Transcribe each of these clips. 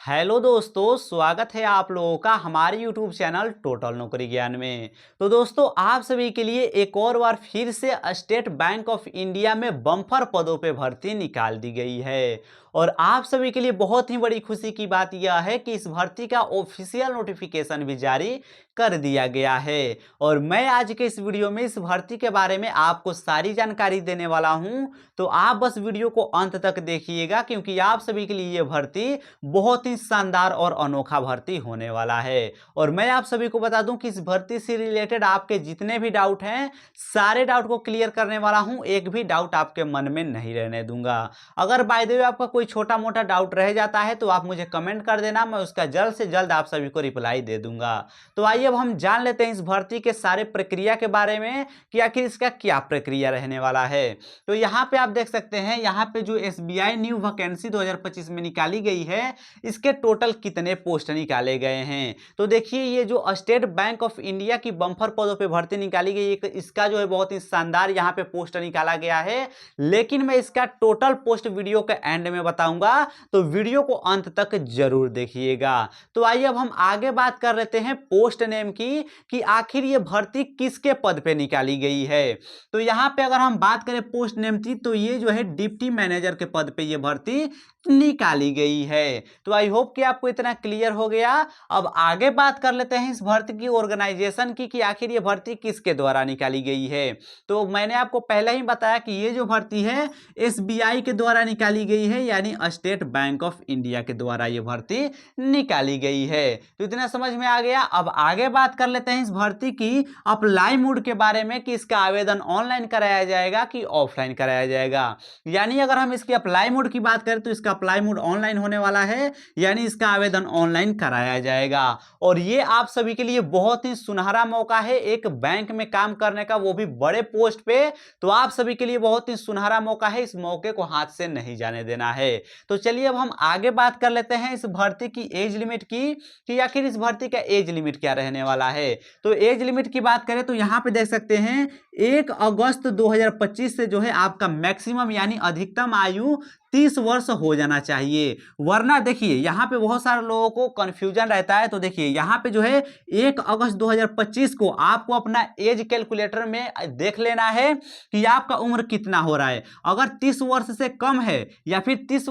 Hello दोस्तों, स्वागत है आप लोगों का हमारे यूट्यूब चैनल टोटल नौकरी ज्ञान में। तो दोस्तों, आप सभी के लिए एक और बार फिर से स्टेट बैंक ऑफ इंडिया में बम्पर पदों पे भर्ती निकाल दी गई है। और आप सभी के लिए बहुत ही बड़ी खुशी की बात यह है कि इस भर्ती का ऑफिशियल नोटिफिकेशन भी जारी कर दिया गया है। और मैं आज के इस वीडियो में इस भर्ती के बारे में आपको सारी जानकारी देने वाला हूं। तो आप बस वीडियो को अंत तक देखिएगा, क्योंकि आप सभी के लिए यह भर्ती बहुत ही शानदार और अनोखा भर्ती होने वाला है। और मैं आप सभी को बता दूं कि इस भर्ती से रिलेटेड आपके जितने भी डाउट हैं, सारे डाउट को क्लियर करने वाला हूं। एक भी डाउट आपके मन में नहीं रहने दूंगा। अगर बाय द वे आपका कोई छोटा मोटा डाउट रह जाता है तो आप मुझे कमेंट कर देना, मैं उसका जल्द से जल्द आप सभी को रिप्लाई दे दूंगा। तो आइए अब हम जान लेते हैं इस भर्ती के सारे प्रक्रिया के बारे में कि आखिर इसका क्या प्रक्रिया रहने वाला है। तो यहाँ पे आप देख सकते हैं, यहाँ पे जो एसबीआई न्यू वैकेंसी 2025 में निकाली गई है, इसके टोटल कितने पोस्ट निकाले गए हैं। तो देखिए, ये जो स्टेट बैंक ऑफ इंडिया की बम्पर पदों पे भर्ती निकाली गई है, इसका जो है बहुत ही शानदार यहाँ पे पोस्ट निकाला गया है। लेकिन मैं इसका टोटल पोस्ट वीडियो के एंड में बताऊंगा, तो वीडियो को अंत तक जरूर देखिएगा। तो आइए अब हम आगे बात कर लेते हैं पोस्ट नेम की, कि आखिर ये भर्ती किसके पद पे निकाली गई है। तो यहाँ पे अगर हम बात करें पोस्ट नेम की, तो ये जो है डिप्टी मैनेजर के पद पे ये भर्ती निकाली गई है। तो आई होप कि आपको इतना क्लियर हो गया। अब आगे बात कर लेते हैं इस भर्ती की ऑर्गेनाइजेशन की, कि आखिर ये भर्ती किसके द्वारा निकाली गई है। तो मैंने आपको पहले ही बताया कि ये जो भर्ती है एसबीआई के द्वारा निकाली गई है, यानी स्टेट बैंक ऑफ इंडिया के द्वारा ये भर्ती निकाली गई है। तो इतना समझ में आ गया। अब आगे बात कर लेते हैं इस भर्ती की अप्लाई मोड के बारे में, कि इसका आवेदन ऑनलाइन कराया जाएगा कि ऑफलाइन कराया जाएगा। यानी अगर हम इसकी अप्लाई मोड की बात करें तो इसका अप्लाई मोड ऑनलाइन होने वाला है, यानी इसका आवेदन ऑनलाइन कराया जाएगा। और ये आप सभी के लिए बहुत ही सुनहरा मौका है एक बैंक में काम करने का, वो भी बड़े पोस्ट पे। तो आप सभी के लिए बहुत ही सुनहरा मौका है, इस मौके को हाथ से नहीं जाने देना है। तो चलिए अब हम आगे बात कर लेते हैं इस भर्ती की एज लिमिट की, कि आखिर इस भर्ती का एज लिमिट क्या रहने वाला है। तो एज लिमिट की बात करें तो यहां पे देख सकते हैं 1 अगस्त 2025 से जो है आपका मैक्सिमम यानी अधिकतम आयु 30 वर्ष हो जाना चाहिए। वरना देखिए, यहाँ पे बहुत सारे लोगों को कंफ्यूजन रहता है। तो देखिए, यहाँ पे जो है 1 अगस्त 2025 को आपको अपना एज कैलकुलेटर में देख लेना है कि आपका उम्र कितना हो रहा है। अगर 30 वर्ष से कम है या फिर 30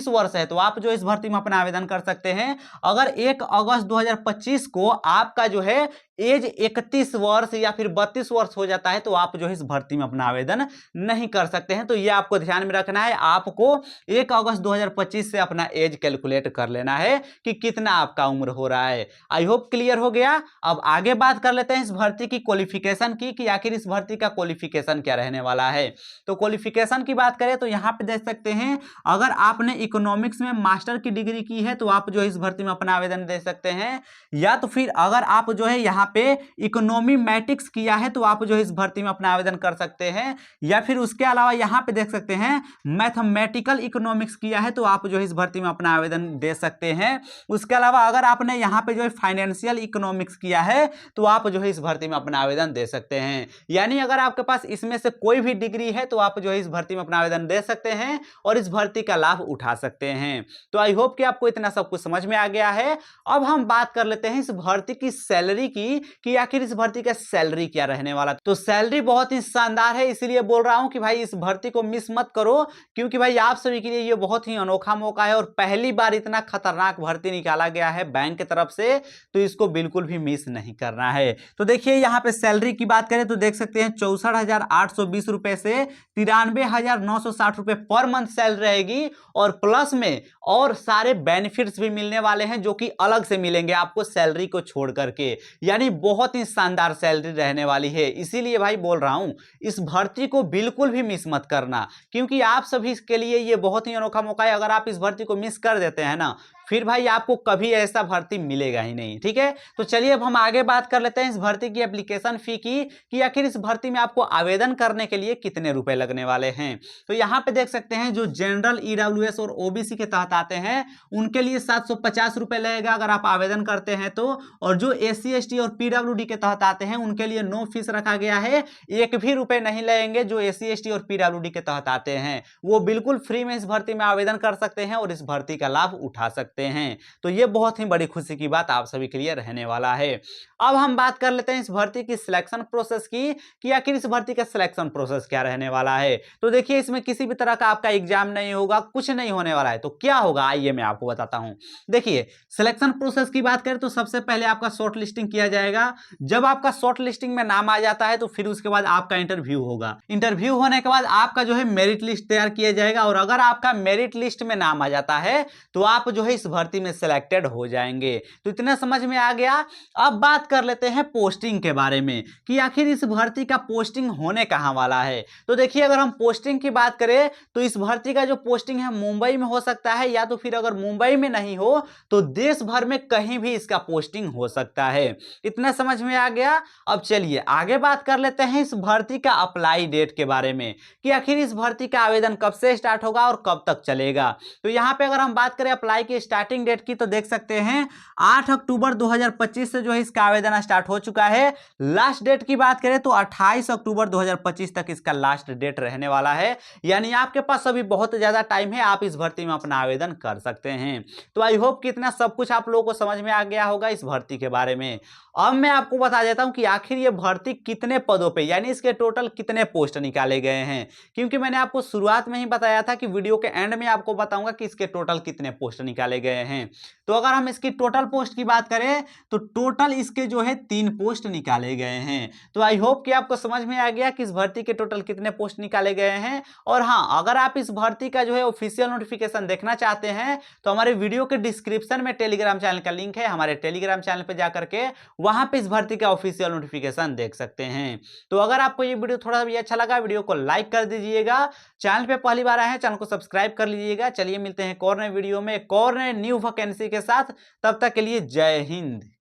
वर्ष है, तो आप जो इस भर्ती में अपना आवेदन कर सकते हैं। अगर 1 अगस्त 2025 को आपका जो है एज 31 वर्ष या फिर 32 वर्ष हो जाता है, तो आप जो है इस भर्ती में अपना आवेदन नहीं कर सकते हैं। तो ये आपको ध्यान में रखना है। आपको 1 अगस्त 2025 से अपना एज कैलकुलेट कर लेना है कि कितना आपका उम्र हो रहा है। आई होप क्लियर हो गया। अब आगे बात कर लेते हैं इस भर्ती की क्वालिफिकेशन की, कि आखिर इस भर्ती का क्वालिफिकेशन क्या रहने वाला है। तो क्वालिफिकेशन की बात करें तो यहां पे देख सकते हैं, अगर आपने इकोनॉमिक्स में मास्टर की डिग्री की है तो आप जो इस भर्ती में अपना आवेदन दे सकते हैं। या तो फिर अगर आप जो है यहाँ पे इकोनॉमी मैटिक्स किया है तो आप जो इस भर्ती में अपना आवेदन कर सकते हैं। या फिर उसके अलावा यहाँ पे देख सकते हैं मैथमेटिकल इकोनॉमिक्स किया है तो आप जो इस भर्ती में अपना आवेदन दे सकते हैं। उसके अलावा अगर आपने यहाँ पे जो है फाइनेंशियल इकोनॉमिक्स किया है तो आप जो है इस भर्ती में अपना आवेदन दे सकते हैं। यानी अगर आपके पास इसमें से कोई भी डिग्री है तो आप जो है इस भर्ती में अपना आवेदन दे सकते हैं और इस भर्ती का लाभ उठा सकते हैं। तो आई होप कि आपको इतना सब कुछ समझ में आ गया है। अब हम बात कर लेते हैं इस भर्ती की सैलरी की, कि आखिर इस भर्ती का सैलरी क्या रहने वाला। तो सैलरी बहुत ही शानदार है, इसीलिए बोल रहा हूं कि भाई इस भर्ती को मिस मत करो, क्योंकि भाई आप सभी के लिए ये बहुत ही अनोखा मौका है और पहली बार इतना खतरनाक भर्ती निकाला गया है बैंक की तरफ से, तो इसको बिल्कुल भी मिस नहीं करना है। तो देखिए, यहाँ पे सैलरी की बात करें तो देख सकते हैं 64,820 रुपए से 93,960 रुपए पर मंथ सैलरी रहेगी। और प्लस में और सारे बेनिफिट्स भी मिलने वाले हैं, जो कि अलग से मिलेंगे आपको सैलरी को छोड़ करके। यानी बहुत ही शानदार सैलरी रहने वाली है। इसीलिए भाई बोल रहा हूं, इस भर्ती को बिल्कुल भी मिस मत करना, क्योंकि आप सभी के लिए ये बहुत ही अनोखा मौका है। अगर आप इस भर्ती को मिस कर देते हैं ना, फिर भाई आपको कभी ऐसा भर्ती मिलेगा ही नहीं। ठीक है, तो चलिए अब हम आगे बात कर लेते हैं इस भर्ती की एप्लीकेशन फी की, कि आखिर इस भर्ती में आपको आवेदन करने के लिए कितने रुपए लगने वाले हैं। तो यहाँ पे देख सकते हैं, जो जनरल ईडब्ल्यूएस और ओबीसी के तहत आते हैं उनके लिए 750 रुपए लगेगा अगर आप आवेदन करते हैं तो। और जो एससी एसटी और पीडब्ल्यूडी के तहत आते हैं उनके लिए नो फीस रखा गया है, एक भी रुपए नहीं लगेंगे। जो एससी एसटी और पीडब्ल्यूडी के तहत आते हैं वो बिल्कुल फ्री में इस भर्ती में आवेदन कर सकते हैं और इस भर्ती का लाभ उठा सकते हैं। सकते हैं। तो ये बहुत ही बड़ी खुशी की बात आप सभी के लिए रहने वाला है। अब हम बात कर लेते हैं इस भर्ती की सिलेक्शन प्रोसेस की, कि आखिर इस भर्ती का सिलेक्शन प्रोसेस क्या रहने वाला है। तो देखिए, इसमें किसी भी तरह का आपका एग्जाम नहीं होगा, कुछ नहीं होने वाला है। तो क्या होगा, आइए मैं आपको बताता हूं। देखिए, सिलेक्शन प्रोसेस की बात करें तो सबसे पहले आपका शॉर्ट लिस्टिंग किया जाएगा। जब आपका शॉर्ट लिस्टिंग में नाम आ जाता है तो फिर उसके बाद आपका इंटरव्यू होगा। इंटरव्यू होने के बाद आपका जो है मेरिट लिस्ट तैयार किया जाएगा, और अगर आपका मेरिट लिस्ट में नाम आ जाता है तो आप जो है इस भर्ती में सिलेक्टेड हो जाएंगे। तो इतना समझ में आ गया। अब बात कर लेते हैं पोस्टिंग के बारे में, कि आखिर इस भर्ती का पोस्टिंग होने कहां वाला है। तो देखिए, अगर हम पोस्टिंग की बात करें तो इस भर्ती का जो पोस्टिंग है मुंबई में हो सकता है, या तो फिर अगर मुंबई में नहीं हो तो देश भर में कहीं भी इसका पोस्टिंग हो सकता है। इतना समझ में आ गया। अब चलिए आगे बात कर लेते हैं इस भर्ती का अप्लाई डेट के बारे में, कि आखिर इस भर्ती का आवेदन कब से स्टार्ट होगा और कब तक चलेगा। तो यहां पे अगर हम बात करें अप्लाई की स्टार्टिंग डेट की, तो देख सकते हैं 8 अक्टूबर 2025 से जो है इसका आवेदन स्टार्ट हो चुका है। लास्ट डेट की बात करें तो 28 अक्टूबर 2025 तक इसका लास्ट डेट रहने वाला है। यानी आपके पास अभी बहुत ज्यादा टाइम है, आप इस भर्ती में अपना आवेदन कर सकते हैं। तो आई होप कि इतना सब कुछ आप लोगों को समझ में आ गया होगा इस भर्ती के बारे में। अब मैं आपको बता देता हूं कि आखिर ये भर्ती कितने पदों पे, यानी इसके टोटल कितने पोस्ट निकाले गए हैं। क्योंकि मैंने आपको शुरुआत में ही बताया था कि वीडियो के एंड में आपको बताऊंगा कि इसके टोटल कितने पोस्ट निकाले गए हैं। तो अगर हम इसकी टोटल पोस्ट की बात करें तो टोटल इसके जो है 3 पोस्ट निकाले गए हैं। तो आई होप कि आपको समझ में आ गया कि इस भर्ती के टोटल कितने पोस्ट निकाले गए हैं। और हाँ, अगर आप इस भर्ती का जो है ऑफिशियल नोटिफिकेशन देखना चाहते हैं तो हमारे वीडियो के डिस्क्रिप्शन में टेलीग्राम चैनल का लिंक है। हमारे टेलीग्राम चैनल पर जाकर के वहां पे इस भर्ती का ऑफिशियल नोटिफिकेशन देख सकते हैं। तो अगर आपको ये वीडियो थोड़ा भी अच्छा लगा, वीडियो को लाइक कर दीजिएगा। चैनल पे पहली बार आए हैं, चैनल को सब्सक्राइब कर लीजिएगा। चलिए मिलते हैं एक और नए वीडियो में एक और नए न्यू वैकेंसी के साथ। तब तक के लिए जय हिंद।